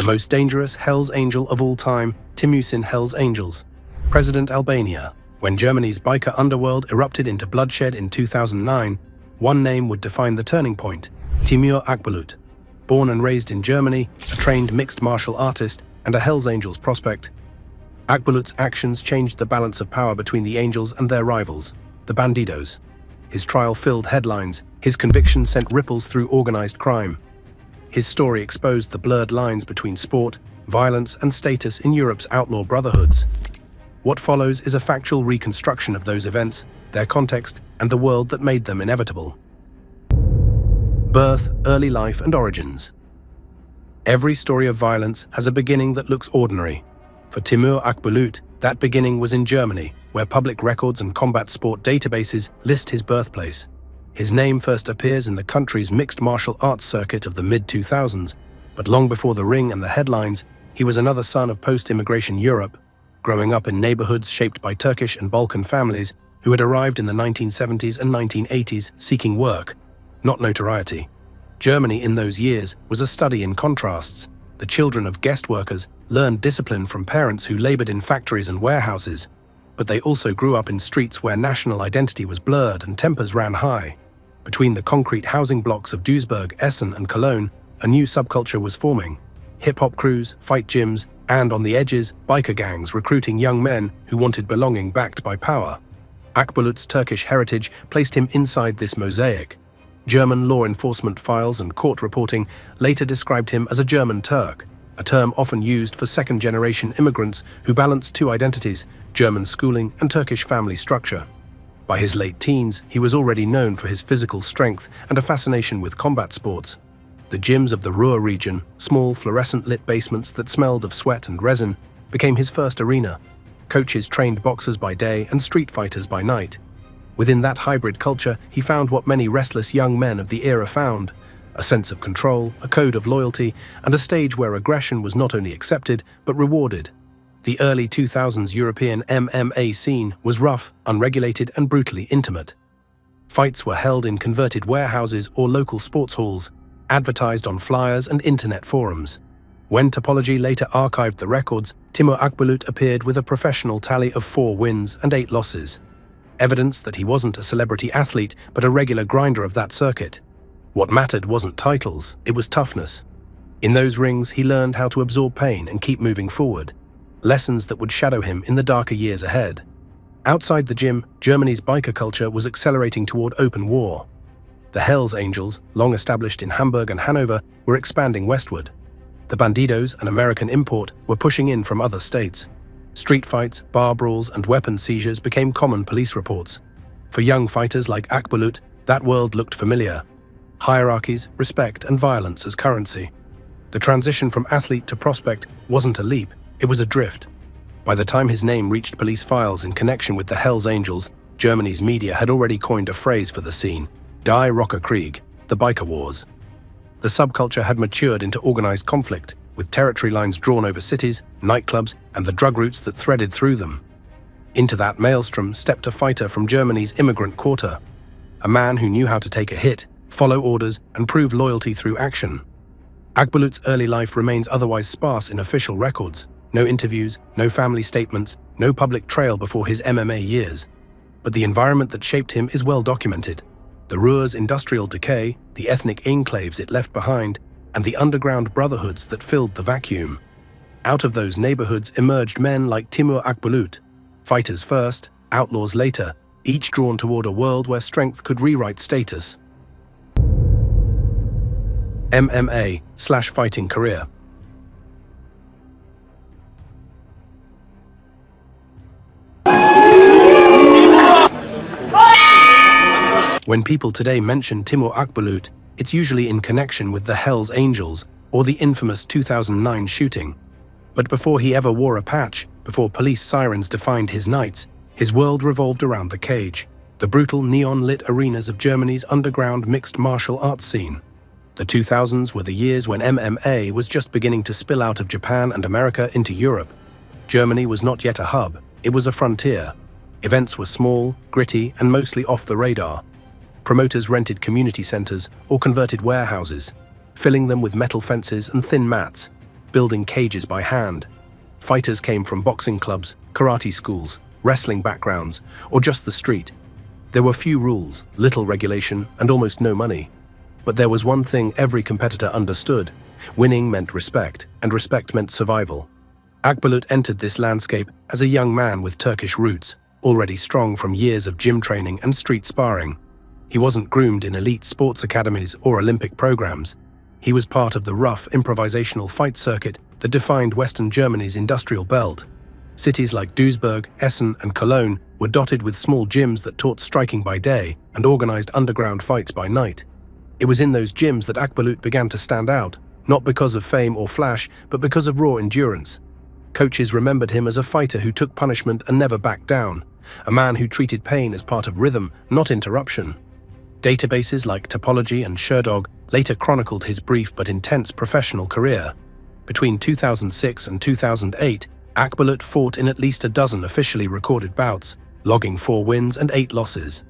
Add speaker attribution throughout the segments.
Speaker 1: The most dangerous Hells Angel of all time, Timuçin Hells Angels. President Albania. When Germany's biker underworld erupted into bloodshed in 2009, one name would define the turning point: Timur Akbulut. Born and raised in Germany, a trained mixed martial artist and a Hells Angels prospect, Akbulut's actions changed the balance of power between the Angels and their rivals, the Bandidos. His trial filled headlines, his conviction sent ripples through organized crime. His story exposed the blurred lines between sport, violence, and status in Europe's outlaw brotherhoods. What follows is a factual reconstruction of those events, their context, and the world that made them inevitable. Birth, early life, and origins. Every story of violence has a beginning that looks ordinary. For Timur Akbulut, that beginning was in Germany, where public records and combat sport databases list his birthplace. His name first appears in the country's mixed martial arts circuit of the mid-2000s, but long before the ring and the headlines, he was another son of post-immigration Europe, growing up in neighborhoods shaped by Turkish and Balkan families who had arrived in the 1970s and 1980s seeking work, not notoriety. Germany in those years was a study in contrasts. The children of guest workers learned discipline from parents who labored in factories and warehouses, but they also grew up in streets where national identity was blurred and tempers ran high. Between the concrete housing blocks of Duisburg, Essen, and Cologne, a new subculture was forming. Hip-hop crews, fight gyms, and on the edges, biker gangs recruiting young men who wanted belonging backed by power. Akbulut's Turkish heritage placed him inside this mosaic. German law enforcement files and court reporting later described him as a German Turk, a term often used for second-generation immigrants who balanced two identities, German schooling and Turkish family structure. By his late teens, he was already known for his physical strength and a fascination with combat sports. The gyms of the Ruhr region, small fluorescent-lit basements that smelled of sweat and resin, became his first arena. Coaches trained boxers by day and street fighters by night. Within that hybrid culture, he found what many restless young men of the era found: a sense of control, a code of loyalty, and a stage where aggression was not only accepted, but rewarded. The early 2000s European MMA scene was rough, unregulated, and brutally intimate. Fights were held in converted warehouses or local sports halls, advertised on flyers and internet forums. When Topology later archived the records, Timur Akbulut appeared with a professional tally of 4 wins and 8 losses. Evidence that he wasn't a celebrity athlete, but a regular grinder of that circuit. What mattered wasn't titles, it was toughness. In those rings, he learned how to absorb pain and keep moving forward. Lessons that would shadow him in the darker years ahead. Outside the gym, Germany's biker culture was accelerating toward open war. The Hells Angels, long established in Hamburg and Hanover, were expanding westward. The Bandidos, an American import, were pushing in from other states. Street fights, bar brawls, and weapon seizures became common police reports. For young fighters like Akbulut, that world looked familiar. Hierarchies, respect, and violence as currency. The transition from athlete to prospect wasn't a leap, it was a drift. By the time his name reached police files in connection with the Hells Angels, Germany's media had already coined a phrase for the scene: Die Rocker Krieg, the biker wars. The subculture had matured into organized conflict, with territory lines drawn over cities, nightclubs, and the drug routes that threaded through them. Into that maelstrom stepped a fighter from Germany's immigrant quarter, a man who knew how to take a hit, follow orders, and prove loyalty through action. Akbulut's early life remains otherwise sparse in official records. No interviews, no family statements, no public trail before his MMA years. But the environment that shaped him is well documented. The Ruhr's industrial decay, the ethnic enclaves it left behind, and the underground brotherhoods that filled the vacuum. Out of those neighborhoods emerged men like Timur Akbulut, fighters first, outlaws later, each drawn toward a world where strength could rewrite status. MMA/fighting career. When people today mention Timur Akbulut, it's usually in connection with the Hells Angels or the infamous 2009 shooting. But before he ever wore a patch, before police sirens defined his nights, his world revolved around the cage, the brutal neon-lit arenas of Germany's underground mixed martial arts scene. The 2000s were the years when MMA was just beginning to spill out of Japan and America into Europe. Germany was not yet a hub, it was a frontier. Events were small, gritty, and mostly off the radar. Promoters rented community centers or converted warehouses, filling them with metal fences and thin mats. building cages by hand. Fighters came from boxing clubs, karate schools, wrestling backgrounds, or just the street. There were few rules, little regulation, and almost no money. But there was one thing every competitor understood: winning meant respect, and respect meant survival. Akbulut entered this landscape as a young man with Turkish roots, already strong from years of gym training and street sparring. He wasn't groomed in elite sports academies or Olympic programs. He was part of the rough, improvisational fight circuit that defined Western Germany's industrial belt. Cities like Duisburg, Essen, and Cologne were dotted with small gyms that taught striking by day and organized underground fights by night. It was in those gyms that Akbulut began to stand out, not because of fame or flash, but because of raw endurance. Coaches remembered him as a fighter who took punishment and never backed down, a man who treated pain as part of rhythm, not interruption. Databases like Topology and Sherdog later chronicled his brief but intense professional career. Between 2006 and 2008, Akbulut fought in at least a dozen officially recorded bouts, logging 4 wins and 8 losses.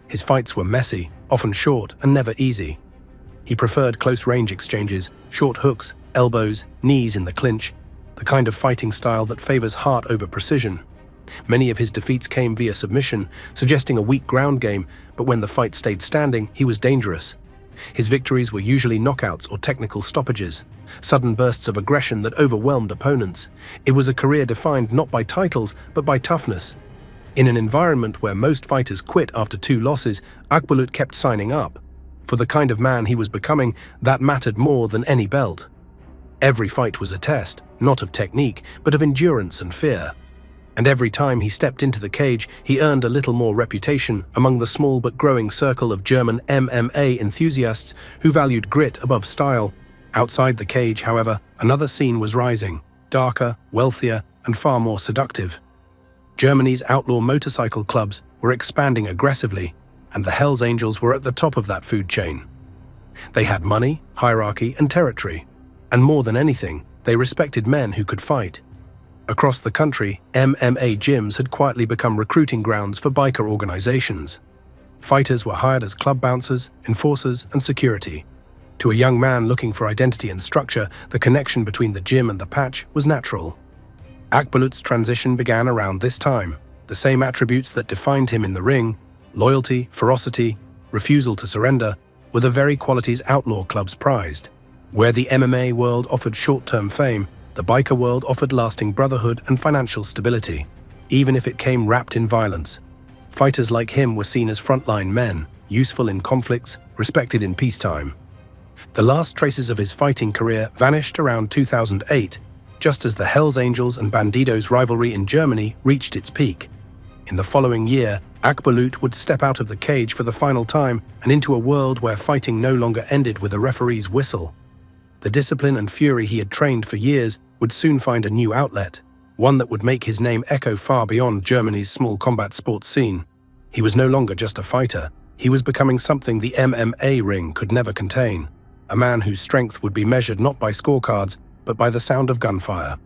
Speaker 1: His fights were messy, often short, and never easy. He preferred close-range exchanges, short hooks, elbows, knees in the clinch, the kind of fighting style that favors heart over precision. Many of his defeats came via submission, suggesting a weak ground game, but when the fight stayed standing, he was dangerous. His victories were usually knockouts or technical stoppages, sudden bursts of aggression that overwhelmed opponents. It was a career defined not by titles, but by toughness. In an environment where most fighters quit after 2 losses, Akbulut kept signing up. For the kind of man he was becoming, that mattered more than any belt. Every fight was a test, not of technique, but of endurance and fear. And every time he stepped into the cage, he earned a little more reputation among the small but growing circle of German MMA enthusiasts who valued grit above style. Outside the cage, however, another scene was rising, darker, wealthier, and far more seductive. Germany's outlaw motorcycle clubs were expanding aggressively, and the Hells Angels were at the top of that food chain. They had money, hierarchy, and territory. And more than anything, they respected men who could fight. Across the country, MMA gyms had quietly become recruiting grounds for biker organizations. Fighters were hired as club bouncers, enforcers, and security. To a young man looking for identity and structure, the connection between the gym and the patch was natural. Akbulut's transition began around this time. The same attributes that defined him in the ring, loyalty, ferocity, refusal to surrender, were the very qualities outlaw clubs prized. Where the MMA world offered short-term fame, the biker world offered lasting brotherhood and financial stability, even if it came wrapped in violence. Fighters like him were seen as frontline men, useful in conflicts, respected in peacetime. The last traces of his fighting career vanished around 2008, just as the Hells Angels and Bandidos rivalry in Germany reached its peak. In the following year, Akbulut would step out of the cage for the final time and into a world where fighting no longer ended with a referee's whistle. The discipline and fury he had trained for years would soon find a new outlet, one that would make his name echo far beyond Germany's small combat sports scene. He was no longer just a fighter. He was becoming something the MMA ring could never contain, a man whose strength would be measured not by scorecards, but by the sound of gunfire.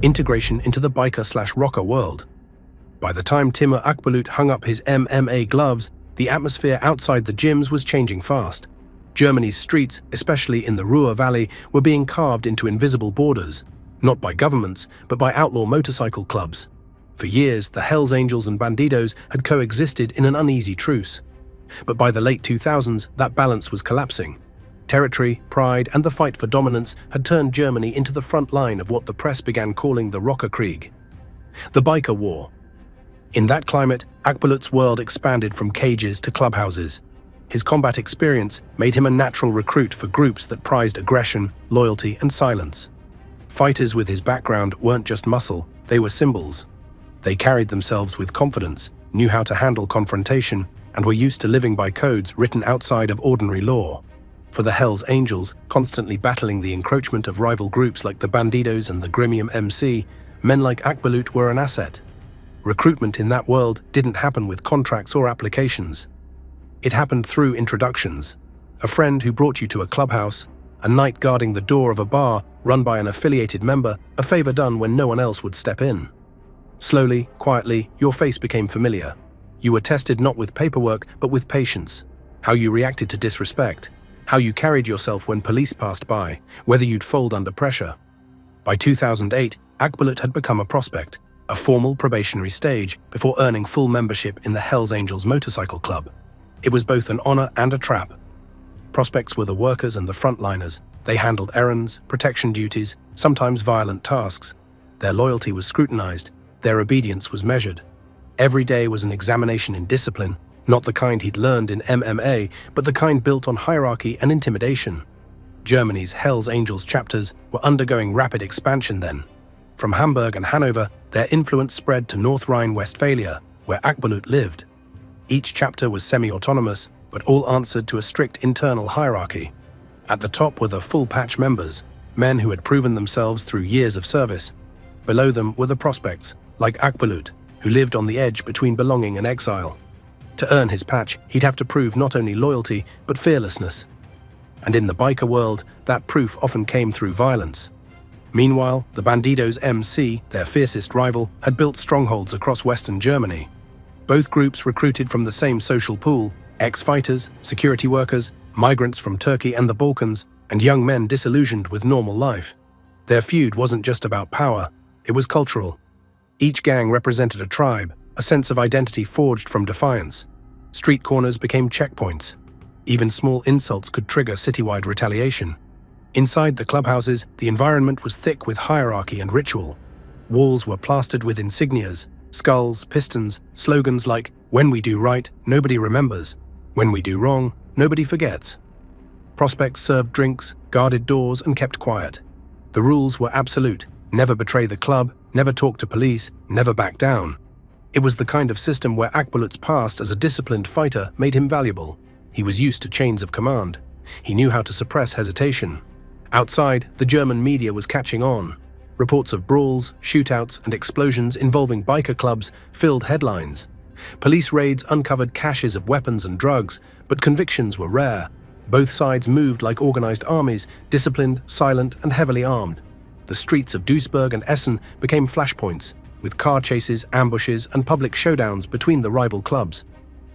Speaker 1: Integration into the biker/rocker world. By the time Timur Akbulut hung up his MMA gloves, the atmosphere outside the gyms was changing fast. Germany's streets, especially in the Ruhr Valley, were being carved into invisible borders, not by governments, but by outlaw motorcycle clubs. For years, the Hells Angels and Bandidos had coexisted in an uneasy truce. But by the late 2000s, that balance was collapsing. Territory, pride, and the fight for dominance had turned Germany into the front line of what the press began calling the Rockerkrieg, the biker war. In that climate, Akbulut's world expanded from cages to clubhouses. His combat experience made him a natural recruit for groups that prized aggression, loyalty, and silence. Fighters with his background weren't just muscle, they were symbols. They carried themselves with confidence, knew how to handle confrontation, and were used to living by codes written outside of ordinary law. For the Hells Angels, constantly battling the encroachment of rival groups like the Bandidos and the Gremium MC, men like Akbulut were an asset. Recruitment in that world didn't happen with contracts or applications. It happened through introductions. A friend who brought you to a clubhouse, a knight guarding the door of a bar run by an affiliated member, a favor done when no one else would step in. Slowly, quietly, your face became familiar. You were tested not with paperwork, but with patience. How you reacted to disrespect, how you carried yourself when police passed by, whether you'd fold under pressure. By 2008, Akbulut had become a prospect, a formal probationary stage before earning full membership in the Hells Angels Motorcycle Club. It was both an honor and a trap. Prospects were the workers and the frontliners. They handled errands, protection duties, sometimes violent tasks. Their loyalty was scrutinized. Their obedience was measured. Every day was an examination in discipline, not the kind he'd learned in MMA, but the kind built on hierarchy and intimidation. Germany's Hells Angels chapters were undergoing rapid expansion then. From Hamburg and Hanover, their influence spread to North Rhine-Westphalia, where Akbulut lived. Each chapter was semi-autonomous, but all answered to a strict internal hierarchy. At the top were the full-patch members, men who had proven themselves through years of service. Below them were the prospects, like Akbulut, who lived on the edge between belonging and exile. To earn his patch, he'd have to prove not only loyalty, but fearlessness. And in the biker world, that proof often came through violence. Meanwhile, the Bandidos MC, their fiercest rival, had built strongholds across Western Germany. Both groups recruited from the same social pool: ex-fighters, security workers, migrants from Turkey and the Balkans, and young men disillusioned with normal life. Their feud wasn't just about power, it was cultural. Each gang represented a tribe, a sense of identity forged from defiance. Street corners became checkpoints. Even small insults could trigger citywide retaliation. Inside the clubhouses, the environment was thick with hierarchy and ritual. Walls were plastered with insignias, skulls, pistons, slogans like, "When we do right, nobody remembers. When we do wrong, nobody forgets." Prospects served drinks, guarded doors, and kept quiet. The rules were absolute: never betray the club, never talk to police, never back down. It was the kind of system where Akbulut's past as a disciplined fighter made him valuable. He was used to chains of command. He knew how to suppress hesitation. Outside, the German media was catching on. Reports of brawls, shootouts, and explosions involving biker clubs filled headlines. Police raids uncovered caches of weapons and drugs, but convictions were rare. Both sides moved like organized armies, disciplined, silent, and heavily armed. The streets of Duisburg and Essen became flashpoints, with car chases, ambushes, and public showdowns between the rival clubs.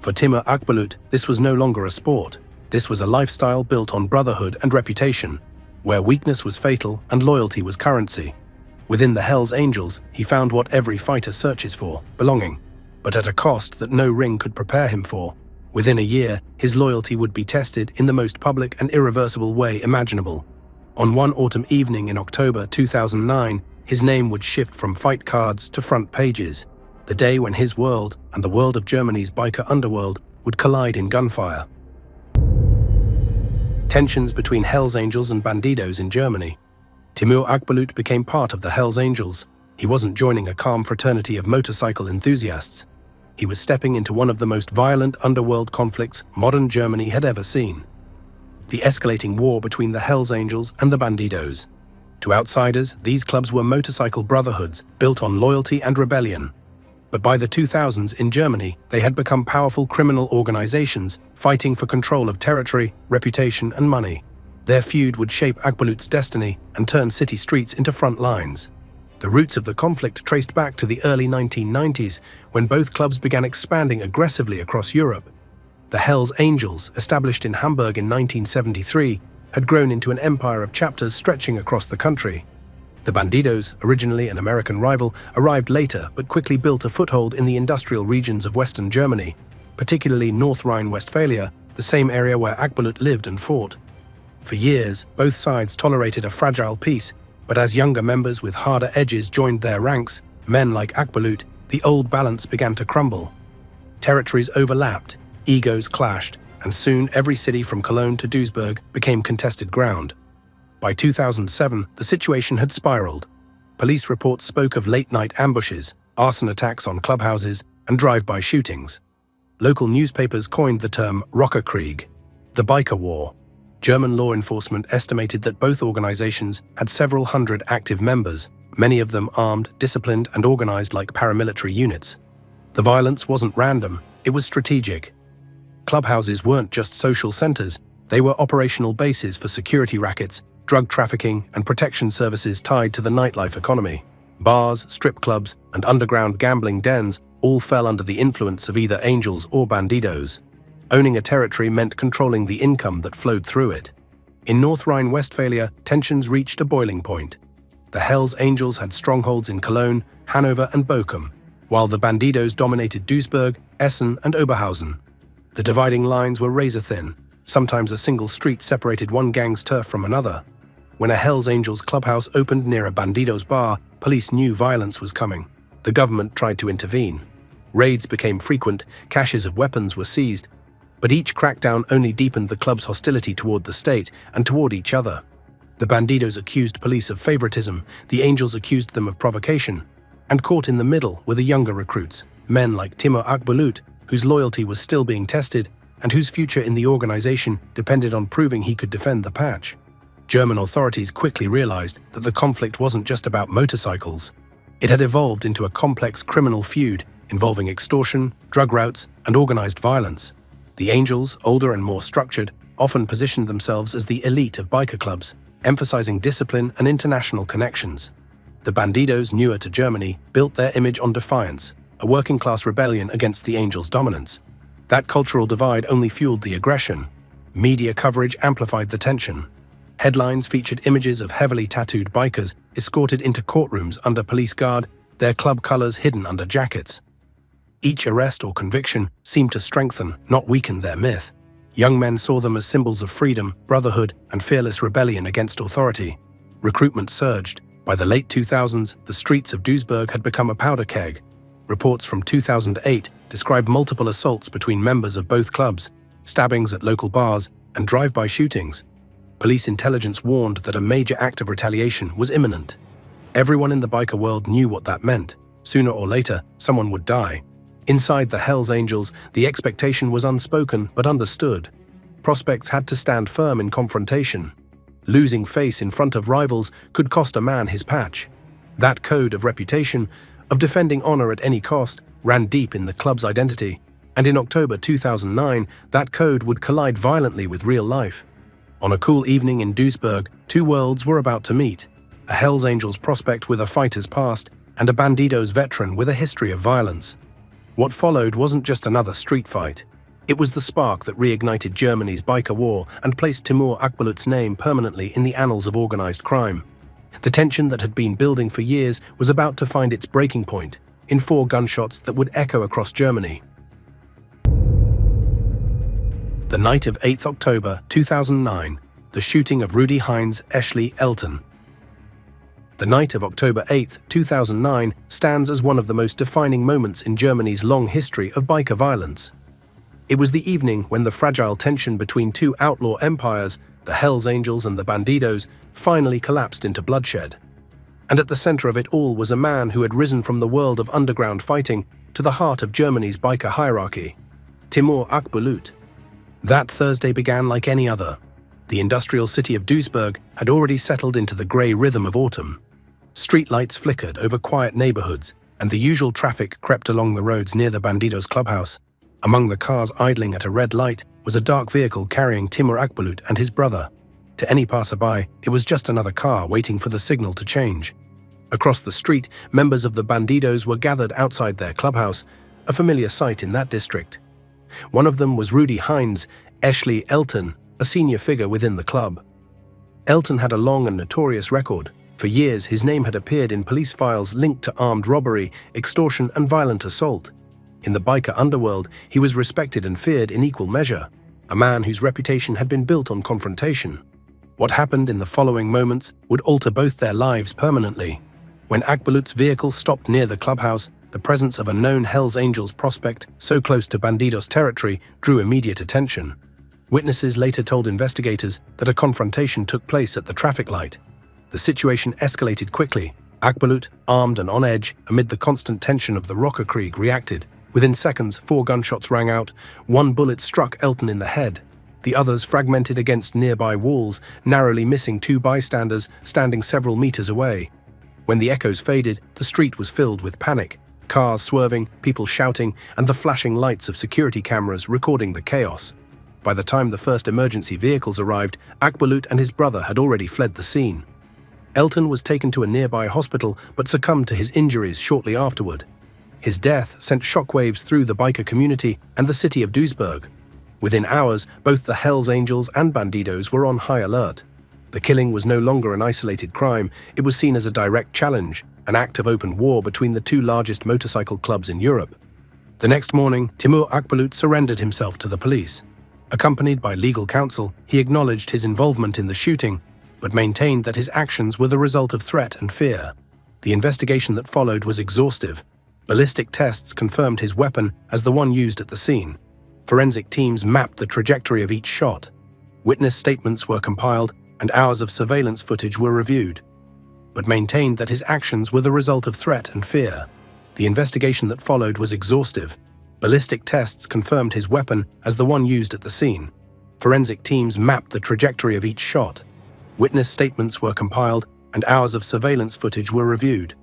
Speaker 1: For Timur Akbulut, this was no longer a sport. This was a lifestyle built on brotherhood and reputation, where weakness was fatal and loyalty was currency. Within the Hells Angels, he found what every fighter searches for: belonging, but at a cost that no ring could prepare him for. Within a year, his loyalty would be tested in the most public and irreversible way imaginable. On one autumn evening in October 2009, his name would shift from fight cards to front pages, the day when his world and the world of Germany's biker underworld would collide in gunfire. Tensions between Hells Angels and Bandidos in Germany. Timur Akbulut became part of the Hells Angels. He wasn't joining a calm fraternity of motorcycle enthusiasts. He was stepping into one of the most violent underworld conflicts modern Germany had ever seen: the escalating war between the Hells Angels and the Bandidos. To outsiders, these clubs were motorcycle brotherhoods built on loyalty and rebellion. But by the 2000s in Germany, they had become powerful criminal organizations fighting for control of territory, reputation, and money. Their feud would shape Akbulut's destiny and turn city streets into front lines. The roots of the conflict traced back to the early 1990s, when both clubs began expanding aggressively across Europe. The Hells Angels, established in Hamburg in 1973, had grown into an empire of chapters stretching across the country. The Bandidos, originally an American rival, arrived later but quickly built a foothold in the industrial regions of Western Germany, particularly North Rhine-Westphalia, the same area where Akbulut lived and fought. For years, both sides tolerated a fragile peace, but as younger members with harder edges joined their ranks, men like Akbulut, the old balance began to crumble. Territories overlapped, egos clashed, and soon every city from Cologne to Duisburg became contested ground. By 2007, the situation had spiraled. Police reports spoke of late-night ambushes, arson attacks on clubhouses, and drive-by shootings. Local newspapers coined the term Rockerkrieg, the biker war. German law enforcement estimated that both organizations had several hundred active members, many of them armed, disciplined, and organized like paramilitary units. The violence wasn't random, it was strategic. Clubhouses weren't just social centers, they were operational bases for security rackets, drug trafficking, and protection services tied to the nightlife economy. Bars, strip clubs, and underground gambling dens all fell under the influence of either Angels or Bandidos. Owning a territory meant controlling the income that flowed through it. In North Rhine-Westphalia, tensions reached a boiling point. The Hells Angels had strongholds in Cologne, Hanover and Bochum, while the Bandidos dominated Duisburg, Essen and Oberhausen. The dividing lines were razor-thin. Sometimes a single street separated one gang's turf from another. When a Hells Angels clubhouse opened near a Bandidos bar, police knew violence was coming. The government tried to intervene. Raids became frequent, caches of weapons were seized, but each crackdown only deepened the club's hostility toward the state and toward each other. The Bandidos accused police of favoritism, the Angels accused them of provocation, and caught in the middle were the younger recruits, men like Timur Akbulut, whose loyalty was still being tested and whose future in the organization depended on proving he could defend the patch. German authorities quickly realized that the conflict wasn't just about motorcycles. It had evolved into a complex criminal feud involving extortion, drug routes, and organized violence. The Angels, older and more structured, often positioned themselves as the elite of biker clubs, emphasizing discipline and international connections. The Bandidos, newer to Germany, built their image on defiance, a working-class rebellion against the Angels' dominance. That cultural divide only fueled the aggression. Media coverage amplified the tension. Headlines featured images of heavily tattooed bikers escorted into courtrooms under police guard, their club colors hidden under jackets. Each arrest or conviction seemed to strengthen, not weaken their myth. Young men saw them as symbols of freedom, brotherhood, and fearless rebellion against authority. Recruitment surged. By the late 2000s, the streets of Duisburg had become a powder keg. Reports from 2008 described multiple assaults between members of both clubs, stabbings at local bars, and drive-by shootings. Police intelligence warned that a major act of retaliation was imminent. Everyone in the biker world knew what that meant. Sooner or later, someone would die. Inside the Hells Angels, the expectation was unspoken but understood. Prospects had to stand firm in confrontation. Losing face in front of rivals could cost a man his patch. That code of reputation, of defending honor at any cost, ran deep in the club's identity, and in October 2009, that code would collide violently with real life. On a cool evening in Duisburg, two worlds were about to meet: a Hells Angels prospect with a fighter's past, and a Bandidos veteran with a history of violence. What followed wasn't just another street fight. It was the spark that reignited Germany's biker war and placed Timur Akbulut's name permanently in the annals of organized crime. The tension that had been building for years was about to find its breaking point in 4 gunshots that would echo across Germany. The night of 8th October 2009, the shooting of Rudi Heinz Elton. The night of October 8, 2009 stands as one of the most defining moments in Germany's long history of biker violence. It was the evening when the fragile tension between two outlaw empires, the Hells Angels and the Bandidos, finally collapsed into bloodshed. And at the center of it all was a man who had risen from the world of underground fighting to the heart of Germany's biker hierarchy: Timur Akbulut. That Thursday began like any other. The industrial city of Duisburg had already settled into the grey rhythm of autumn. Streetlights flickered over quiet neighborhoods, and the usual traffic crept along the roads near the Bandidos clubhouse. Among the cars idling at a red light was a dark vehicle carrying Timur Akbulut and his brother. To any passerby, it was just another car waiting for the signal to change. Across the street, members of the Bandidos were gathered outside their clubhouse, a familiar sight in that district. One of them was Rudi Heinz Elton, a senior figure within the club. Elton had a long and notorious record. For years, his name had appeared in police files linked to armed robbery, extortion, and violent assault. In the biker underworld, he was respected and feared in equal measure, a man whose reputation had been built on confrontation. What happened in the following moments would alter both their lives permanently. When Akbulut's vehicle stopped near the clubhouse, the presence of a known Hells Angels prospect so close to Bandidos territory drew immediate attention. Witnesses later told investigators that a confrontation took place at the traffic light. The situation escalated quickly. Akbulut, armed and on edge amid the constant tension of the Rockerkrieg, reacted. Within seconds, 4 gunshots rang out. One bullet struck Elton in the head. The others fragmented against nearby walls, narrowly missing 2 bystanders standing several meters away. When the echoes faded, the street was filled with panic. Cars swerving, people shouting, and the flashing lights of security cameras recording the chaos. By the time the first emergency vehicles arrived, Akbulut and his brother had already fled the scene. Elton was taken to a nearby hospital but succumbed to his injuries shortly afterward. His death sent shockwaves through the biker community and the city of Duisburg. Within hours, both the Hells Angels and Bandidos were on high alert. The killing was no longer an isolated crime, it was seen as a direct challenge, an act of open war between the two largest motorcycle clubs in Europe. The next morning, Timur Akbulut surrendered himself to the police. Accompanied by legal counsel, he acknowledged his involvement in the shooting, but maintained that his actions were the result of threat and fear. The investigation that followed was exhaustive. Ballistic tests confirmed his weapon as the one used at the scene. Forensic teams mapped the trajectory of each shot. Witness statements were compiled, and hours of surveillance footage were reviewed, but maintained that his actions were the result of threat and fear. The investigation that followed was exhaustive. Ballistic tests confirmed his weapon as the one used at the scene. Forensic teams mapped the trajectory of each shot. Witness statements were compiled, and hours of surveillance footage were reviewed.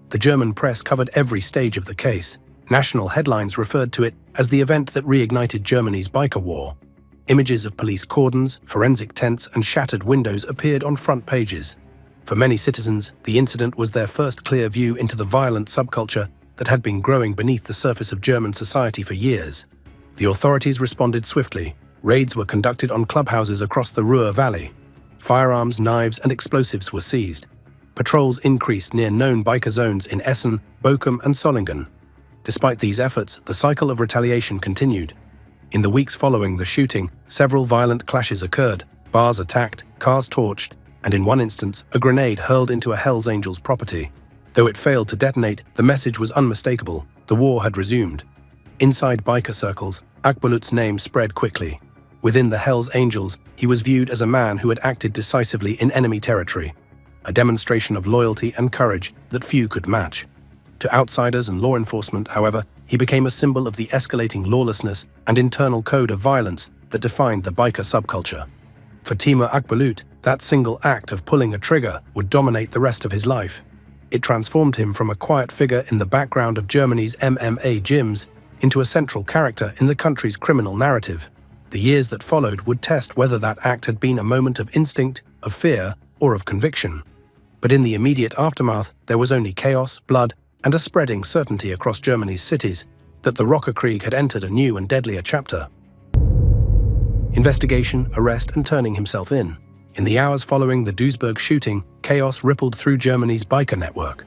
Speaker 1: The German press covered every stage of the case. National headlines referred to it as the event that reignited Germany's biker war. Images of police cordons, forensic tents, and shattered windows appeared on front pages. For many citizens, the incident was their first clear view into the violent subculture that had been growing beneath the surface of German society for years. The authorities responded swiftly. Raids were conducted on clubhouses across the Ruhr Valley. Firearms, knives, and explosives were seized. Patrols increased near known biker zones in Essen, Bochum, and Solingen. Despite these efforts, the cycle of retaliation continued. In the weeks following the shooting, several violent clashes occurred, bars attacked, cars torched, and in one instance, a grenade hurled into a Hells Angels property. Though it failed to detonate, the message was unmistakable. The war had resumed. Inside biker circles, Akbulut's name spread quickly. Within the Hells Angels, he was viewed as a man who had acted decisively in enemy territory, a demonstration of loyalty and courage that few could match. To outsiders and law enforcement, however, he became a symbol of the escalating lawlessness and internal code of violence that defined the biker subculture. For Timur Akbulut, that single act of pulling a trigger would dominate the rest of his life. It transformed him from a quiet figure in the background of Germany's MMA gyms into a central character in the country's criminal narrative. The years that followed would test whether that act had been a moment of instinct, of fear, or of conviction. But in the immediate aftermath, there was only chaos, blood, and a spreading certainty across Germany's cities that the Rockerkrieg had entered a new and deadlier chapter. Investigation, arrest, and turning himself in. In the hours following the Duisburg shooting, chaos rippled through Germany's biker network.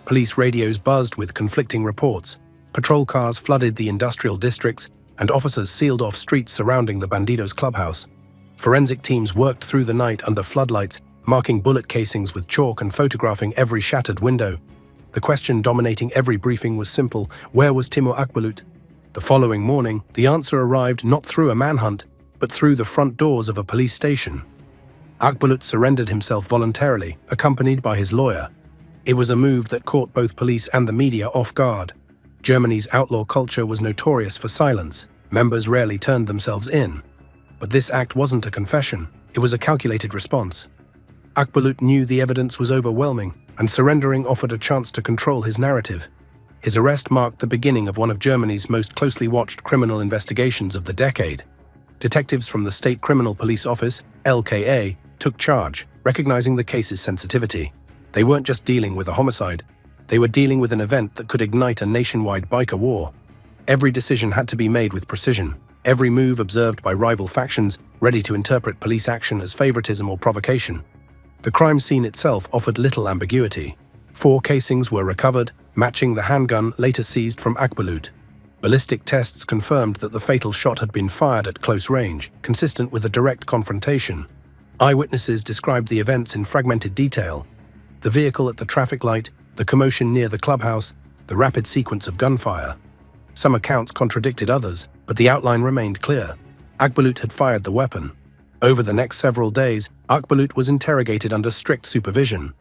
Speaker 1: Police radios buzzed with conflicting reports. Patrol cars flooded the industrial districts, and officers sealed off streets surrounding the Bandidos clubhouse. Forensic teams worked through the night under floodlights, marking bullet casings with chalk and photographing every shattered window. The question dominating every briefing was simple: where was Timur Akbulut? The following morning, the answer arrived not through a manhunt, but through the front doors of a police station. Akbulut surrendered himself voluntarily, accompanied by his lawyer. It was a move that caught both police and the media off guard. Germany's outlaw culture was notorious for silence. Members rarely turned themselves in. But this act wasn't a confession, it was a calculated response. Akbulut knew the evidence was overwhelming, and surrendering offered a chance to control his narrative. His arrest marked the beginning of one of Germany's most closely watched criminal investigations of the decade. Detectives from the State Criminal Police Office, LKA, took charge, recognizing the case's sensitivity. They weren't just dealing with a homicide, they were dealing with an event that could ignite a nationwide biker war. Every decision had to be made with precision, every move observed by rival factions ready to interpret police action as favoritism or provocation. The crime scene itself offered little ambiguity. 4 casings were recovered, matching the handgun later seized from Akbulut. Ballistic tests confirmed that the fatal shot had been fired at close range, consistent with a direct confrontation. Eyewitnesses described the events in fragmented detail: the vehicle at the traffic light, the commotion near the clubhouse, the rapid sequence of gunfire. Some accounts contradicted others, but the outline remained clear. Akbulut had fired the weapon. Over the next several days, Akbulut was interrogated under strict supervision.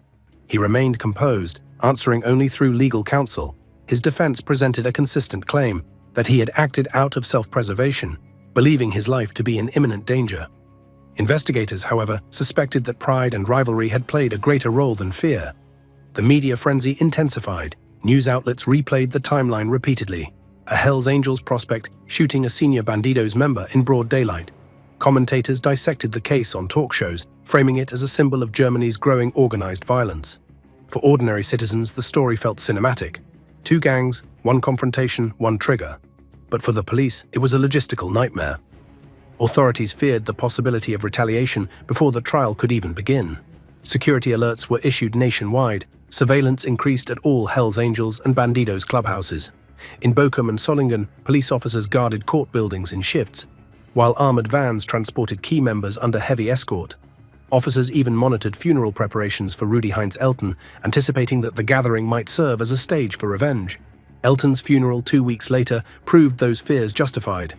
Speaker 1: He remained composed, answering only through legal counsel. His defense presented a consistent claim that he had acted out of self-preservation, believing his life to be in imminent danger. Investigators, however, suspected that pride and rivalry had played a greater role than fear. The media frenzy intensified. News outlets replayed the timeline repeatedly. A Hells Angels prospect shooting a senior Bandidos member in broad daylight. Commentators dissected the case on talk shows, framing it as a symbol of Germany's growing organized violence. For ordinary citizens, the story felt cinematic. 2 gangs, 1 confrontation, 1 trigger. But for the police, it was a logistical nightmare. Authorities feared the possibility of retaliation before the trial could even begin. Security alerts were issued nationwide. Surveillance increased at all Hells Angels and Bandidos clubhouses. In Bochum and Solingen, police officers guarded court buildings in shifts, while armored vans transported key members under heavy escort. Officers even monitored funeral preparations for Rudi Heinz Elton, anticipating that the gathering might serve as a stage for revenge. Elton's funeral 2 weeks later proved those fears justified.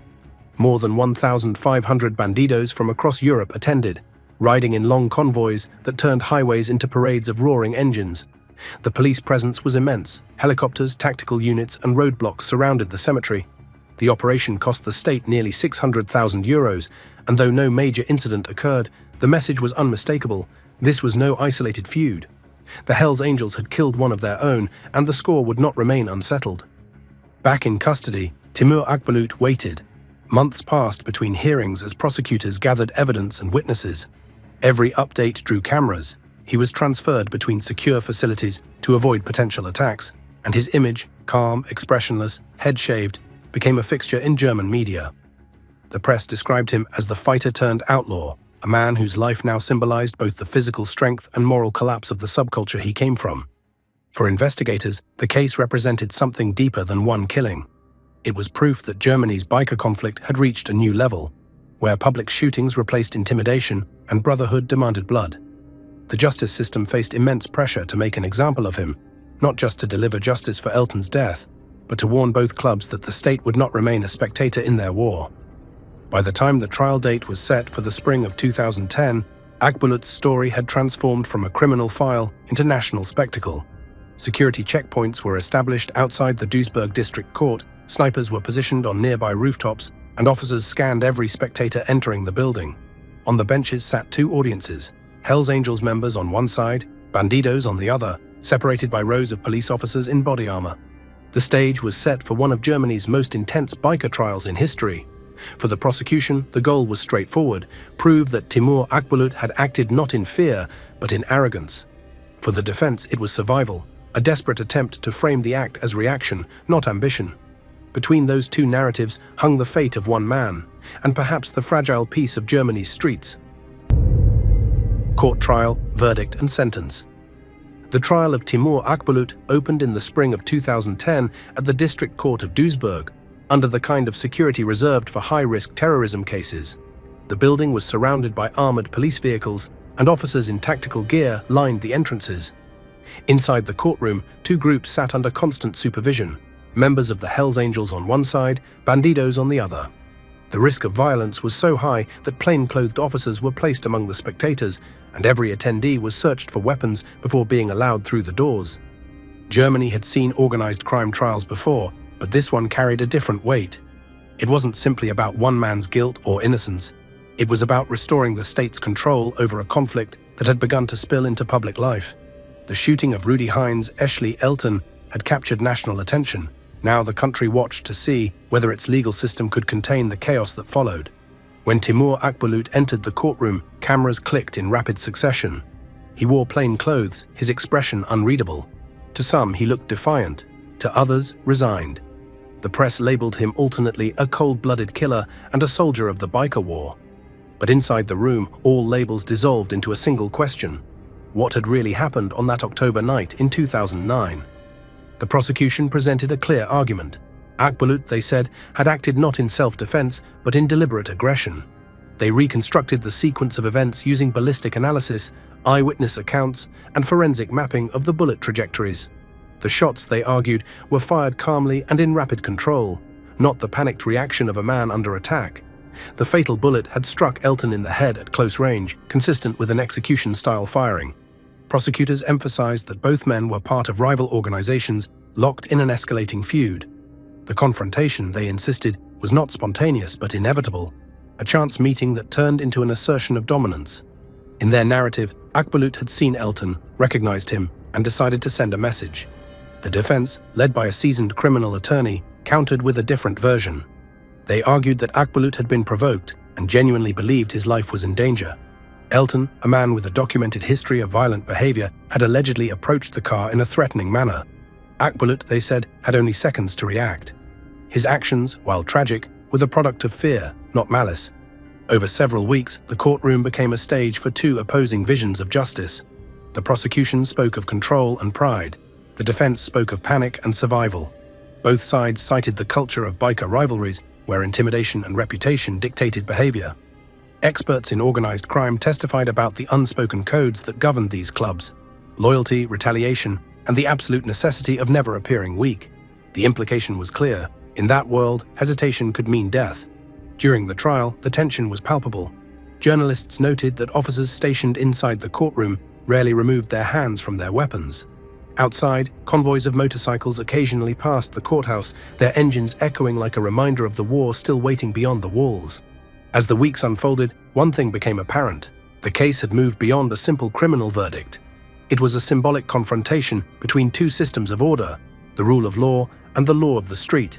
Speaker 1: More than 1,500 bandidos from across Europe attended, riding in long convoys that turned highways into parades of roaring engines. The police presence was immense. Helicopters, tactical units, and roadblocks surrounded the cemetery. The operation cost the state nearly €600,000, and though no major incident occurred, the message was unmistakable. This was no isolated feud. The Hells Angels had killed one of their own, and the score would not remain unsettled. Back in custody, Timur Akbulut waited. Months passed between hearings as prosecutors gathered evidence and witnesses. Every update drew cameras. He was transferred between secure facilities to avoid potential attacks, and his image, calm, expressionless, head shaved, became a fixture in German media. The press described him as the fighter-turned-outlaw, a man whose life now symbolized both the physical strength and moral collapse of the subculture he came from. For investigators, the case represented something deeper than one killing. It was proof that Germany's biker conflict had reached a new level, where public shootings replaced intimidation and brotherhood demanded blood. The justice system faced immense pressure to make an example of him, not just to deliver justice for Elton's death, but to warn both clubs that the state would not remain a spectator in their war. By the time the trial date was set for the spring of 2010, Akbulut's story had transformed from a criminal file into national spectacle. Security checkpoints were established outside the Duisburg District Court, snipers were positioned on nearby rooftops, and officers scanned every spectator entering the building. On the benches sat two audiences, Hells Angels members on one side, Bandidos on the other, separated by rows of police officers in body armor. The stage was set for one of Germany's most intense biker trials in history. For the prosecution, the goal was straightforward: prove that Timur Akbulut had acted not in fear, but in arrogance. For the defense, it was survival, a desperate attempt to frame the act as reaction, not ambition. Between those two narratives hung the fate of one man, and perhaps the fragile peace of Germany's streets. Court trial, verdict, and sentence. The trial of Timur Akbulut opened in the spring of 2010 at the District Court of Duisburg, under the kind of security reserved for high-risk terrorism cases. The building was surrounded by armored police vehicles, and officers in tactical gear lined the entrances. Inside the courtroom, two groups sat under constant supervision, members of the Hells Angels on one side, Bandidos on the other. The risk of violence was so high that plain-clothed officers were placed among the spectators, and every attendee was searched for weapons before being allowed through the doors. Germany had seen organized crime trials before, but this one carried a different weight. It wasn't simply about one man's guilt or innocence. It was about restoring the state's control over a conflict that had begun to spill into public life. The shooting of Rudi Heinz Elton had captured national attention. Now the country watched to see whether its legal system could contain the chaos that followed. When Timur Akbulut entered the courtroom, cameras clicked in rapid succession. He wore plain clothes, his expression unreadable. To some, he looked defiant. To others, resigned. The press labeled him alternately a cold-blooded killer and a soldier of the biker war. But inside the room, all labels dissolved into a single question: what had really happened on that October night in 2009? The prosecution presented a clear argument. Akbulut, they said, had acted not in self-defense, but in deliberate aggression. They reconstructed the sequence of events using ballistic analysis, eyewitness accounts, and forensic mapping of the bullet trajectories. The shots, they argued, were fired calmly and in rapid control, not the panicked reaction of a man under attack. The fatal bullet had struck Elton in the head at close range, consistent with an execution-style firing. Prosecutors emphasized that both men were part of rival organizations locked in an escalating feud. The confrontation, they insisted, was not spontaneous but inevitable, a chance meeting that turned into an assertion of dominance. In their narrative, Akbulut had seen Elton, recognized him, and decided to send a message. The defense, led by a seasoned criminal attorney, countered with a different version. They argued that Akbulut had been provoked and genuinely believed his life was in danger. Elton, a man with a documented history of violent behavior, had allegedly approached the car in a threatening manner. Akbulut, they said, had only seconds to react. His actions, while tragic, were the product of fear, not malice. Over several weeks, the courtroom became a stage for two opposing visions of justice. The prosecution spoke of control and pride. The defense spoke of panic and survival. Both sides cited the culture of biker rivalries, where intimidation and reputation dictated behavior. Experts in organized crime testified about the unspoken codes that governed these clubs: loyalty, retaliation, and the absolute necessity of never appearing weak. The implication was clear. In that world, hesitation could mean death. During the trial, the tension was palpable. Journalists noted that officers stationed inside the courtroom rarely removed their hands from their weapons. Outside, convoys of motorcycles occasionally passed the courthouse, their engines echoing like a reminder of the war still waiting beyond the walls. As the weeks unfolded, one thing became apparent. The case had moved beyond a simple criminal verdict. It was a symbolic confrontation between two systems of order, the rule of law and the law of the street.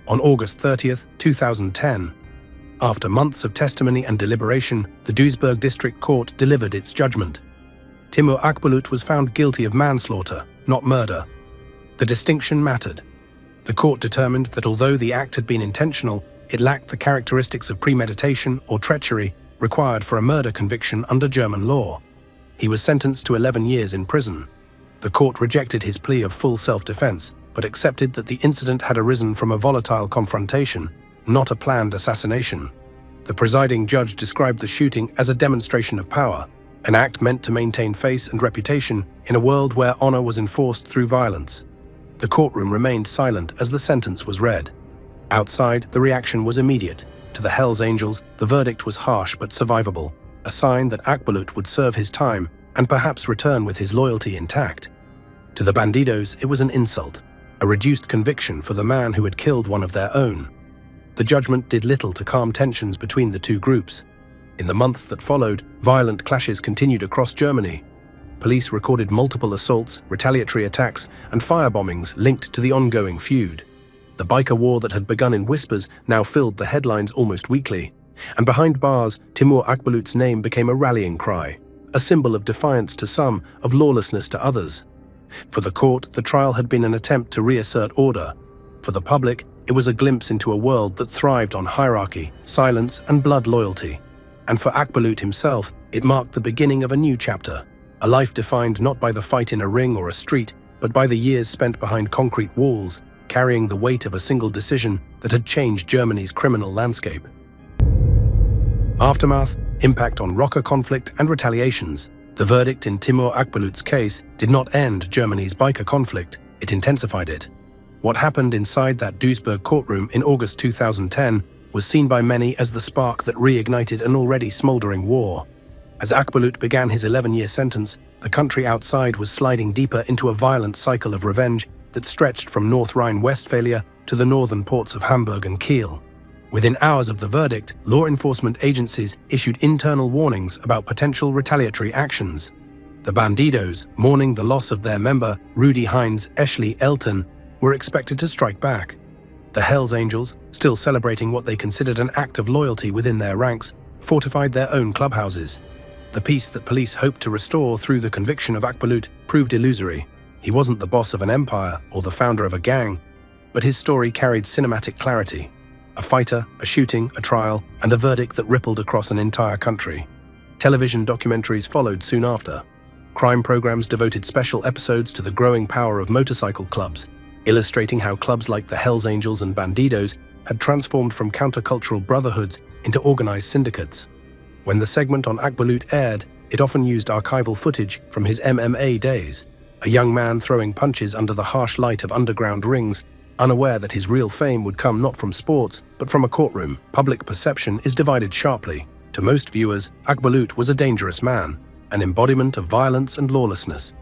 Speaker 1: On August 30th, 2010, after months of testimony and deliberation, the Duisburg District Court delivered its judgment. Timur Akbulut was found guilty of manslaughter, not murder. The distinction mattered. The court determined that although the act had been intentional, it lacked the characteristics of premeditation or treachery required for a murder conviction under German law. He was sentenced to 11 years in prison. The court rejected his plea of full self-defense, but accepted that the incident had arisen from a volatile confrontation, not a planned assassination. The presiding judge described the shooting as a demonstration of power, an act meant to maintain face and reputation in a world where honor was enforced through violence. The courtroom remained silent as the sentence was read. Outside, the reaction was immediate. To the Hells Angels, the verdict was harsh but survivable, a sign that Akbulut would serve his time and perhaps return with his loyalty intact. To the Bandidos, it was an insult, a reduced conviction for the man who had killed one of their own. The judgment did little to calm tensions between the two groups. In the months that followed, violent clashes continued across Germany. Police recorded multiple assaults, retaliatory attacks, and firebombings linked to the ongoing feud. The biker war that had begun in whispers now filled the headlines almost weekly. And behind bars, Timur Akbulut's name became a rallying cry, a symbol of defiance to some, of lawlessness to others. For the court, the trial had been an attempt to reassert order. For the public, it was a glimpse into a world that thrived on hierarchy, silence, and blood loyalty. And for Akbulut himself, it marked the beginning of a new chapter, a life defined not by the fight in a ring or a street, but by the years spent behind concrete walls, carrying the weight of a single decision that had changed Germany's criminal landscape. Aftermath, impact on rocker conflict and retaliations. The verdict in Timur Akbulut's case did not end Germany's biker conflict, it intensified it. What happened inside that Duisburg courtroom in August 2010 was seen by many as the spark that reignited an already smoldering war. As Akbulut began his 11-year sentence, the country outside was sliding deeper into a violent cycle of revenge that stretched from North Rhine-Westphalia to the northern ports of Hamburg and Kiel. Within hours of the verdict, law enforcement agencies issued internal warnings about potential retaliatory actions. The Bandidos, mourning the loss of their member, Rudi Heinz Eschli Elton, were expected to strike back. The Hells Angels, still celebrating what they considered an act of loyalty within their ranks, fortified their own clubhouses. The peace that police hoped to restore through the conviction of Akbulut proved illusory. He wasn't the boss of an empire or the founder of a gang, but his story carried cinematic clarity. A fighter, a shooting, a trial, and a verdict that rippled across an entire country. Television documentaries followed soon after. Crime programs devoted special episodes to the growing power of motorcycle clubs, illustrating how clubs like the Hells Angels and Bandidos had transformed from countercultural brotherhoods into organized syndicates. When the segment on Akbulut aired, it often used archival footage from his MMA days, a young man throwing punches under the harsh light of underground rings, unaware that his real fame would come not from sports, but from a courtroom. Public perception is divided sharply. To most viewers, Akbulut was a dangerous man, an embodiment of violence and lawlessness.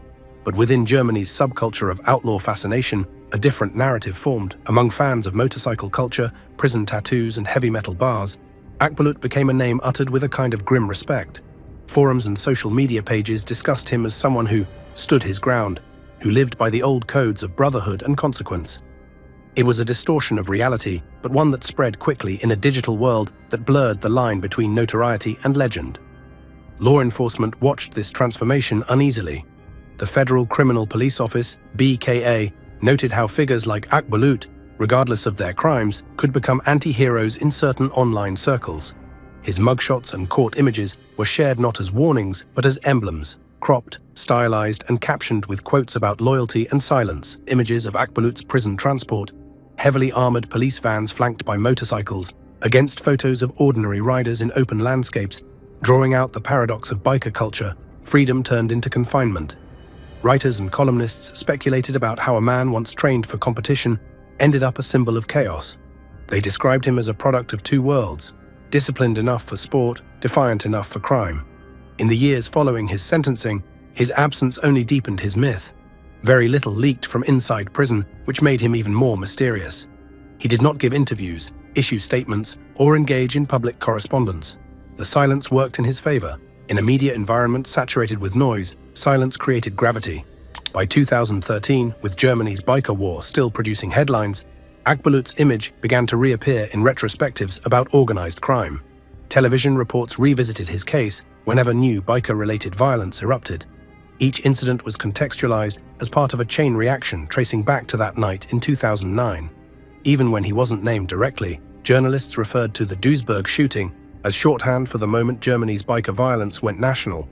Speaker 1: But within Germany's subculture of outlaw fascination, a different narrative formed. Among fans of motorcycle culture, prison tattoos, and heavy metal bars, Akbulut became a name uttered with a kind of grim respect. Forums and social media pages discussed him as someone who stood his ground, who lived by the old codes of brotherhood and consequence. It was a distortion of reality, but one that spread quickly in a digital world that blurred the line between notoriety and legend. Law enforcement watched this transformation uneasily. The Federal Criminal Police Office, BKA, noted how figures like Akbulut, regardless of their crimes, could become anti-heroes in certain online circles. His mugshots and court images were shared not as warnings, but as emblems, cropped, stylized, and captioned with quotes about loyalty and silence. Images of Akbulut's prison transport, heavily armored police vans flanked by motorcycles, against photos of ordinary riders in open landscapes, drawing out the paradox of biker culture, freedom turned into confinement. Writers and columnists speculated about how a man once trained for competition ended up a symbol of chaos. They described him as a product of two worlds, disciplined enough for sport, defiant enough for crime. In the years following his sentencing, his absence only deepened his myth. Very little leaked from inside prison, which made him even more mysterious. He did not give interviews, issue statements, or engage in public correspondence. The silence worked in his favor. In a media environment saturated with noise, silence created gravity. By 2013, with Germany's biker war still producing headlines, Akbulut's image began to reappear in retrospectives about organized crime. Television reports revisited his case whenever new biker-related violence erupted. Each incident was contextualized as part of a chain reaction tracing back to that night in 2009. Even when he wasn't named directly, journalists referred to the Duisburg shooting as shorthand for the moment Germany's biker violence went national.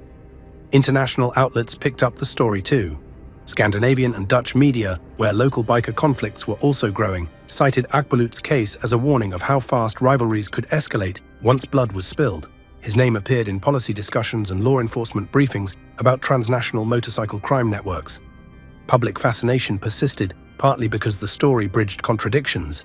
Speaker 1: International outlets picked up the story too. Scandinavian and Dutch media, where local biker conflicts were also growing, cited Akbulut's case as a warning of how fast rivalries could escalate once blood was spilled. His name appeared in policy discussions and law enforcement briefings about transnational motorcycle crime networks. Public fascination persisted, partly because the story bridged contradictions.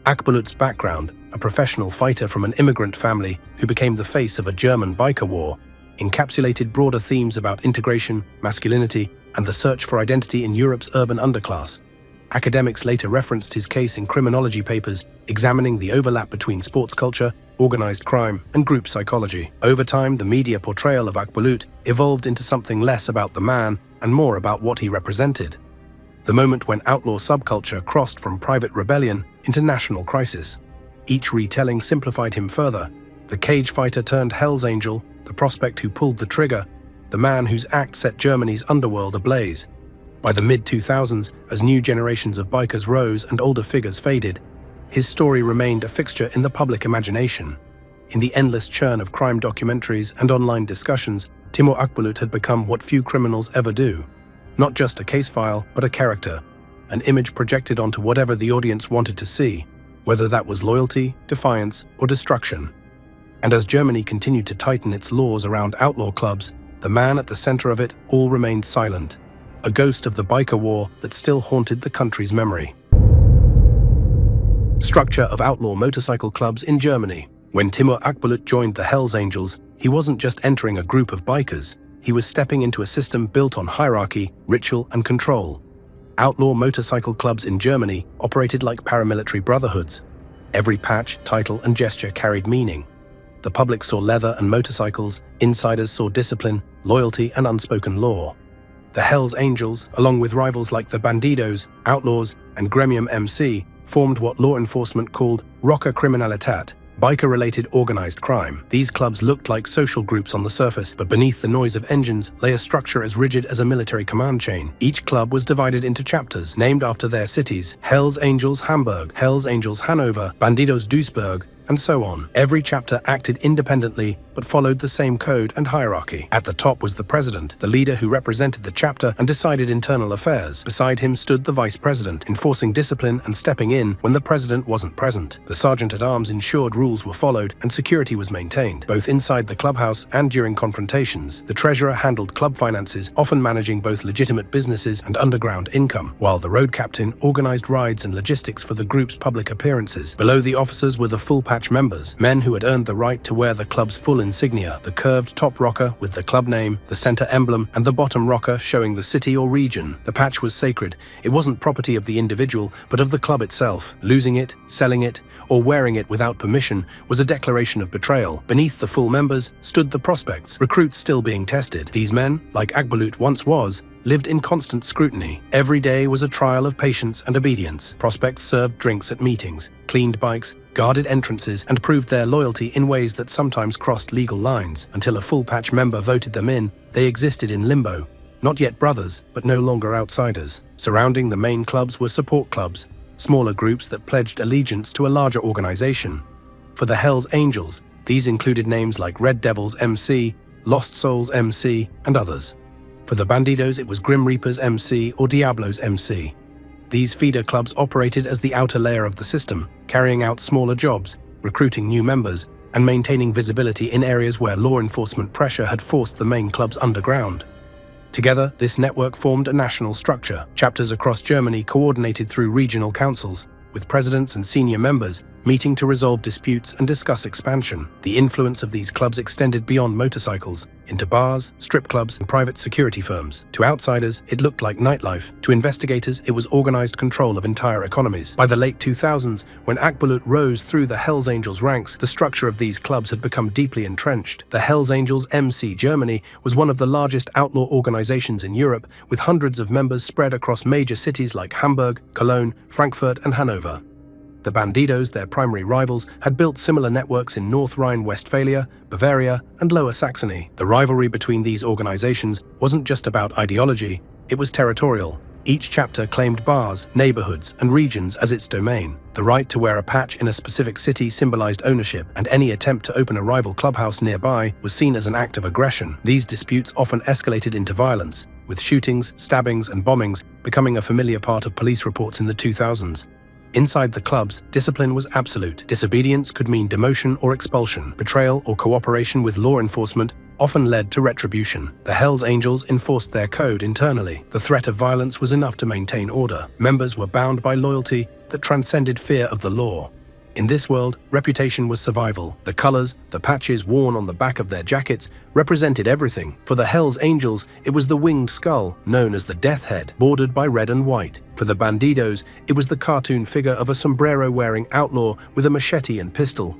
Speaker 1: Akbulut's background, a professional fighter from an immigrant family who became the face of a German biker war, encapsulated broader themes about integration, masculinity, and the search for identity in Europe's urban underclass. Academics later referenced his case in criminology papers, examining the overlap between sports culture, organized crime, and group psychology. Over time, the media portrayal of Akbulut evolved into something less about the man and more about what he represented. The moment when outlaw subculture crossed from private rebellion into national crisis. Each retelling simplified him further. The cage fighter turned Hell's Angel, the prospect who pulled the trigger, the man whose act set Germany's underworld ablaze. By the mid-2000s, as new generations of bikers rose and older figures faded, his story remained a fixture in the public imagination. In the endless churn of crime documentaries and online discussions, Timur Akbulut had become what few criminals ever do. Not just a case file, but a character, an image projected onto whatever the audience wanted to see, whether that was loyalty, defiance, or destruction. And as Germany continued to tighten its laws around outlaw clubs, the man at the center of it all remained silent, a ghost of the biker war that still haunted the country's memory. Structure of outlaw motorcycle clubs in Germany. When Timur Akbulut joined the Hells Angels, he wasn't just entering a group of bikers, he was stepping into a system built on hierarchy, ritual, and control. Outlaw motorcycle clubs in Germany operated like paramilitary brotherhoods. Every patch, title, and gesture carried meaning. The public saw leather and motorcycles, insiders saw discipline, loyalty, and unspoken law. The Hells Angels, along with rivals like the Bandidos, Outlaws, and Gremium MC, formed what law enforcement called Rocker Kriminalität, biker-related organized crime. These clubs looked like social groups on the surface, but beneath the noise of engines lay a structure as rigid as a military command chain. Each club was divided into chapters, named after their cities: Hells Angels Hamburg, Hells Angels Hanover, Bandidos Duisburg, and so on. Every chapter acted independently, but followed the same code and hierarchy. At the top was the president, the leader who represented the chapter and decided internal affairs. Beside him stood the vice president, enforcing discipline and stepping in when the president wasn't present. The sergeant-at-arms ensured rules were followed and security was maintained, both inside the clubhouse and during confrontations. The treasurer handled club finances, often managing both legitimate businesses and underground income, while the road captain organized rides and logistics for the group's public appearances. Below the officers were the full patch members, men who had earned the right to wear the club's full insignia: the curved top rocker with the club name, the center emblem, and the bottom rocker showing the city or region. The patch was sacred. It wasn't property of the individual, but of the club itself. Losing it, selling it, or wearing it without permission was a declaration of betrayal. Beneath the full members stood the prospects, recruits still being tested. These men, like Akbulut once was, lived in constant scrutiny. Every day was a trial of patience and obedience. Prospects served drinks at meetings, cleaned bikes, guarded entrances, and proved their loyalty in ways that sometimes crossed legal lines. Until a full patch member voted them in, they existed in limbo. Not yet brothers, but no longer outsiders. Surrounding the main clubs were support clubs, smaller groups that pledged allegiance to a larger organization. For the Hells Angels, These included names like Red Devils MC, Lost Souls MC, and others. For the Bandidos, it was Grim Reapers MC or Diablos MC. These feeder clubs operated as the outer layer of the system, carrying out smaller jobs, recruiting new members, and maintaining visibility in areas where law enforcement pressure had forced the main clubs underground. Together, this network formed a national structure. Chapters across Germany coordinated through regional councils, with presidents and senior members meeting to resolve disputes and discuss expansion. The influence of these clubs extended beyond motorcycles, into bars, strip clubs, and private security firms. To outsiders, it looked like nightlife. To investigators, it was organized control of entire economies. By the late 2000s, when Akbulut rose through the Hells Angels ranks, the structure of these clubs had become deeply entrenched. The Hells Angels MC Germany was one of the largest outlaw organizations in Europe, with hundreds of members spread across major cities like Hamburg, Cologne, Frankfurt, and Hanover. The Bandidos, their primary rivals, had built similar networks in North Rhine-Westphalia, Bavaria, and Lower Saxony. The rivalry between these organizations wasn't just about ideology, it was territorial. Each chapter claimed bars, neighborhoods, and regions as its domain. The right to wear a patch in a specific city symbolized ownership, and any attempt to open a rival clubhouse nearby was seen as an act of aggression. These disputes often escalated into violence, with shootings, stabbings, and bombings becoming a familiar part of police reports in the 2000s. Inside the clubs, discipline was absolute. Disobedience could mean demotion or expulsion. Betrayal or cooperation with law enforcement often led to retribution. The Hells Angels enforced their code internally. The threat of violence was enough to maintain order. Members were bound by loyalty that transcended fear of the law. In this world, reputation was survival. The colors, the patches worn on the back of their jackets, represented everything. For the Hells Angels, it was the winged skull, known as the Death Head, bordered by red and white. For the Bandidos, it was the cartoon figure of a sombrero-wearing outlaw with a machete and pistol.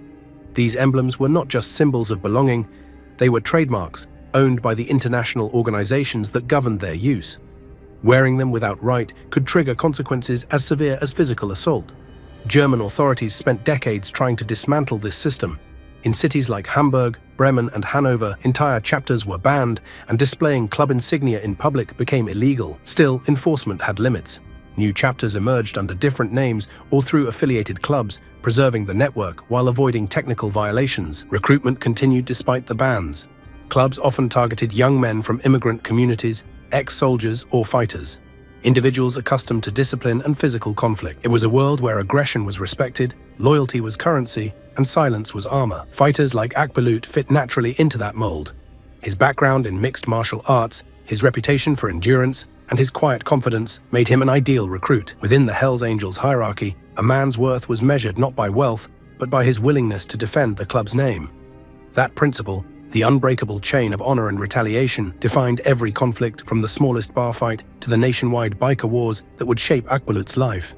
Speaker 1: These emblems were not just symbols of belonging, they were trademarks, owned by the international organizations that governed their use. Wearing them without right could trigger consequences as severe as physical assault. German authorities spent decades trying to dismantle this system. In cities like Hamburg, Bremen, and Hanover, entire chapters were banned, and displaying club insignia in public became illegal. Still, enforcement had limits. New chapters emerged under different names or through affiliated clubs, preserving the network while avoiding technical violations. Recruitment continued despite the bans. Clubs often targeted young men from immigrant communities, ex-soldiers, or fighters. Individuals accustomed to discipline and physical conflict. It was a world where aggression was respected, loyalty was currency, and silence was armor. Fighters like Akbulut fit naturally into that mold. His background in mixed martial arts, his reputation for endurance, and his quiet confidence made him an ideal recruit. Within the Hells Angels hierarchy, a man's worth was measured not by wealth, but by his willingness to defend the club's name. That principle, the unbreakable chain of honor and retaliation, defined every conflict from the smallest bar fight to the nationwide biker wars that would shape Akbulut's life.